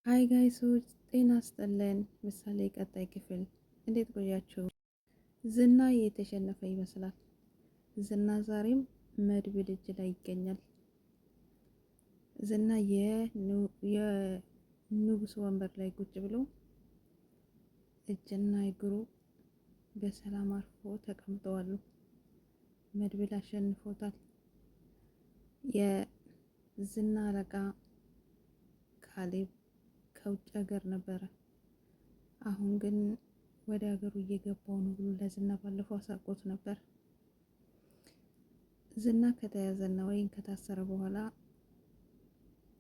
ሀይ ጋይሶች ጤና ይስጥልን። ምሳሌ ቀጣይ ክፍል እንዴት ቆያችሁ? ዝና የተሸነፈ ይመስላል። ዝና ዛሬም መድብል እጅ ላይ ይገኛል። ዝና የንጉስ ወንበር ላይ ቁጭ ብሎ እጅና እግሩ በሰላም አርፎ ተቀምጠዋል። መድብል አሸንፎታል። የዝና አለቃ ካሌብ ከውጭ ሀገር ነበረ። አሁን ግን ወደ ሀገሩ እየገባው ነው ብሎ ለዝና ባለፈው አሳቆት ነበር። ዝና ከተያዘና ወይም ከታሰረ በኋላ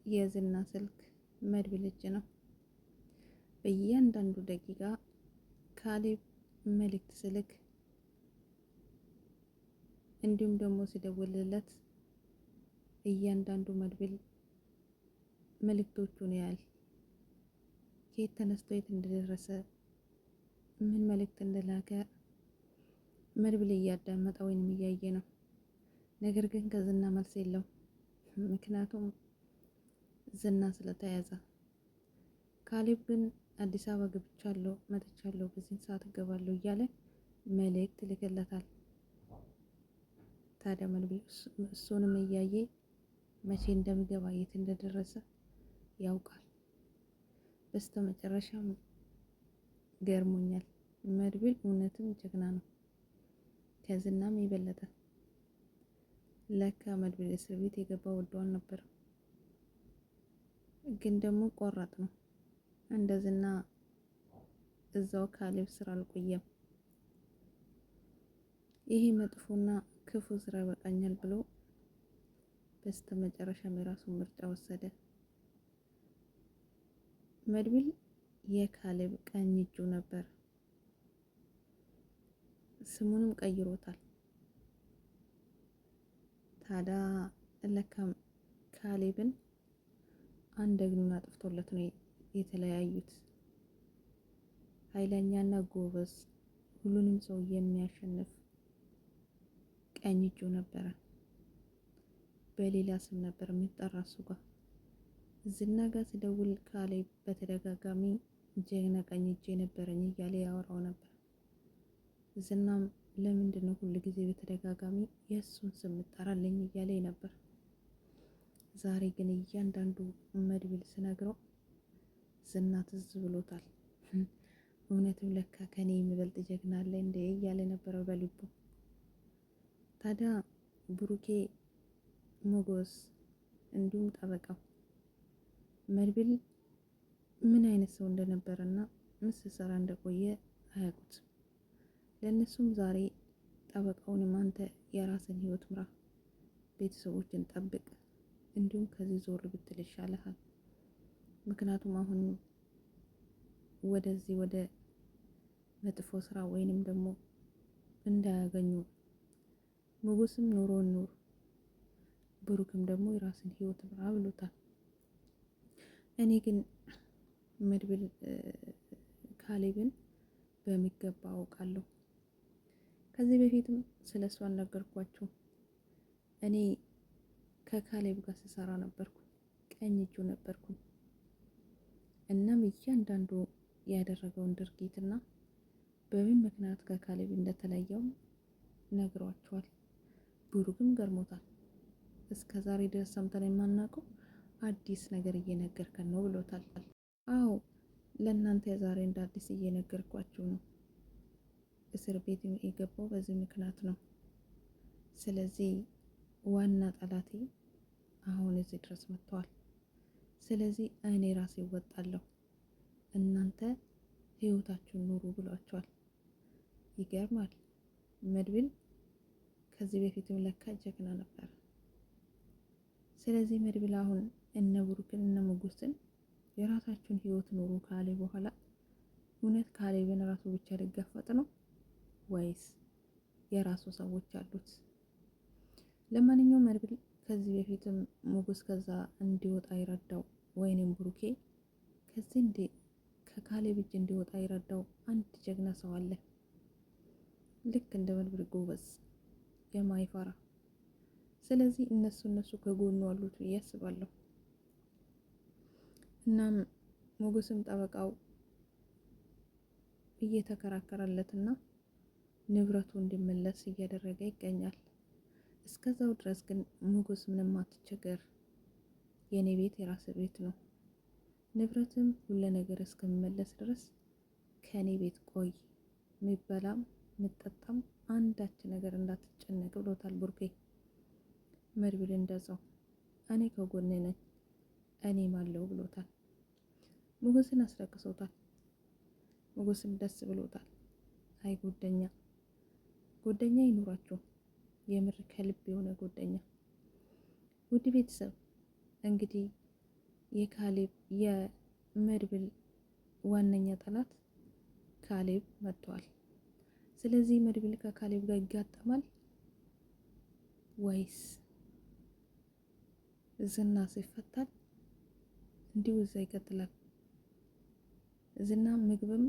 የዝና ስልክ መድብል እጅ ነው። በእያንዳንዱ ደቂቃ ካሌብ መልእክት ስልክ እንዲሁም ደግሞ ሲደውልለት እያንዳንዱ መድብል መልእክቶቹን ያያል። ከየት ተነስቶ የት እንደደረሰ ምን መልእክት እንደላከ መድብል እያዳመጠ ወይንም እያየ ነው። ነገር ግን ከዝና መልስ የለው። ምክንያቱም ዝና ስለተያዘ። ካሌብ ግን አዲስ አበባ ገብቻለሁ፣ መጥቻለሁ፣ በዚህ ሰዓት እገባለሁ እያለ መልእክት ልክለታል። ታዲያ መድብል እሱንም እያየ መቼ እንደሚገባ የት እንደደረሰ ያውቃል። በስተመጨረሻም ገርሞኛል። መድብል እውነትም ጀግና ነው፣ ከዝናም የበለጠ። ለካ መድብል እስር ቤት የገባው ወዶ አልነበረም፣ ግን ደግሞ ቆራጥ ነው። እንደ ዝና እዛው ካሌብ ስራ አልቆየም። ይሄ መጥፎና ክፉ ስራ ይበቃኛል ብሎ በስተመጨረሻም የራሱን ምርጫ ወሰደ። መድብል የካሌብ ቀኝ እጁ ነበር። ስሙንም ቀይሮታል። ታዲያ ለካም ካሌብን አንድ እግሩን አጥፍቶለት ነው የተለያዩት። ኃይለኛና ጎበዝ፣ ሁሉንም ሰው የሚያሸንፍ ቀኝ እጁ ነበረ። በሌላ ስም ነበር የሚጠራ እሱ ጋር። ዝና ጋር ሲደውል ካሌብ በተደጋጋሚ ጀግና ቀኝ እጄ ነበረኝ እያለ ያወራው ነበር። ዝናም ለምንድን ነው ሁሉ ጊዜ በተደጋጋሚ የእሱን ስም ጠራልኝ እያለ ነበር። ዛሬ ግን እያንዳንዱ መድብል ስነግረው ዝና ትዝ ብሎታል። እውነትም ለካ ከኔ የሚበልጥ ጀግና አለ እንደ እያለ ነበረ በልቡ። ታዲያ ብሩኬ፣ ሞገስ እንዲሁም ጠበቃው መድብል ምን አይነት ሰው እንደነበረና ምን ሲሰራ እንደቆየ አያውቁትም። ለእነሱም ዛሬ ጠበቃውንም አንተ የራስን ህይወት ምራ፣ ቤተሰቦችን ጠብቅ፣ እንዲሁም ከዚህ ዞር ብትል ይሻልሃል። ምክንያቱም አሁን ወደዚህ ወደ መጥፎ ስራ ወይንም ደግሞ እንዳያገኙ፣ ሞገስም ኑሮን ኑር፣ ብሩክም ደግሞ የራስን ህይወት ምራ ብሎታል። እኔ ግን መድብል ካሌብን በሚገባ አውቃለሁ። ከዚህ በፊትም ስለ እሱ አልነገርኳችሁ። እኔ ከካሌብ ጋር ስሰራ ነበርኩ፣ ቀኝ እጁ ነበርኩ። እናም እያንዳንዱ ያደረገውን ድርጊትና በምን ምክንያት ከካሌብ እንደተለየው ነግሯቸዋል። ብሩክም ገርሞታል። እስከ ዛሬ ድረስ ሰምተን የማናውቀው አዲስ ነገር እየነገርከን ነው ብሎታል። አዎ ለእናንተ ዛሬ እንደ አዲስ እየነገርኳችሁ ነው። እስር ቤት የገባው በዚህ ምክንያት ነው። ስለዚህ ዋና ጠላቴ አሁን እዚህ ድረስ መጥተዋል። ስለዚህ እኔ ራሴ እወጣለሁ፣ እናንተ ህይወታችሁን ኑሩ ብሏቸዋል። ይገርማል። መድብል ከዚህ በፊትም ለካ ጀግና ነበር። ስለዚህ መድብል አሁን እነ ብሩክን እነ ሞገስን የራሳችሁን ህይወት ኑሩ ካለ በኋላ እውነት ካሌብን ራሱ ብቻ ሊጋፈጥ ነው ወይስ የራሱ ሰዎች አሉት? ለማንኛውም መድብል ከዚህ በፊትም ሞገስ ከዛ እንዲወጣ ይረዳው ወይንም ብሩኬ ከዚህ ከካሌብ እጅ እንዲወጣ ይረዳው አንድ ጀግና ሰው አለ። ልክ እንደ መድብል ጎበዝ የማይፈራ። ስለዚህ እነሱ ከጎኑ አሉት ብዬ አስባለሁ። እናም ሞገስም ጠበቃው እየተከራከረለትና ንብረቱ እንዲመለስ እያደረገ ይገኛል። እስከዛው ድረስ ግን ሞገስ ምንም አትቸገር፣ የኔ ቤት የራስ ቤት ነው፣ ንብረትም ሁሉ ነገር እስከሚመለስ ድረስ ከኔ ቤት ቆይ፣ የሚበላም ምጠጣም አንዳች ነገር እንዳትጨነቅ ብሎታል ቡርኬ። መድብል እንደዛው እኔ ከጎኔ ነኝ እኔም አለው ብሎታል። ሞገስን አስለቅሶታል። ሞገስም ደስ ብሎታል። አይ ጎደኛ ይኑራችሁ፣ የምር ከልብ የሆነ ጎደኛ። ውድ ቤተሰብ እንግዲህ የካሌብ የመድብል ዋነኛ ጠላት ካሌብ መጥቷል። ስለዚህ መድብል ከካሌብ ጋር ይጋጠማል ወይስ ዝና ይፈታል? እንዲሁ እዛ ይቀጥላል? ዝና ምግብም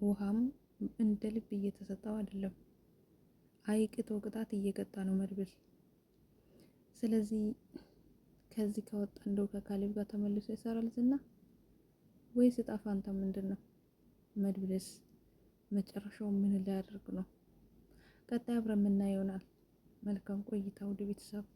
ውሃም እንደ ልብ እየተሰጠው አይደለም። አይቅጦ ቅጣት እየቀጣ ነው መድብል። ስለዚህ ከዚህ ከወጣ እንደው ከካሌብ ጋር ተመልሶ ይሰራል ዝና ወይስ እጣ ፋንታ ምንድን ነው? መድብልስ መጨረሻው ምን ሊያደርግ ነው? ቀጣይ አብረን የምናየው ይሆናል። መልካም ቆይታ ውድ ቤተሰብ።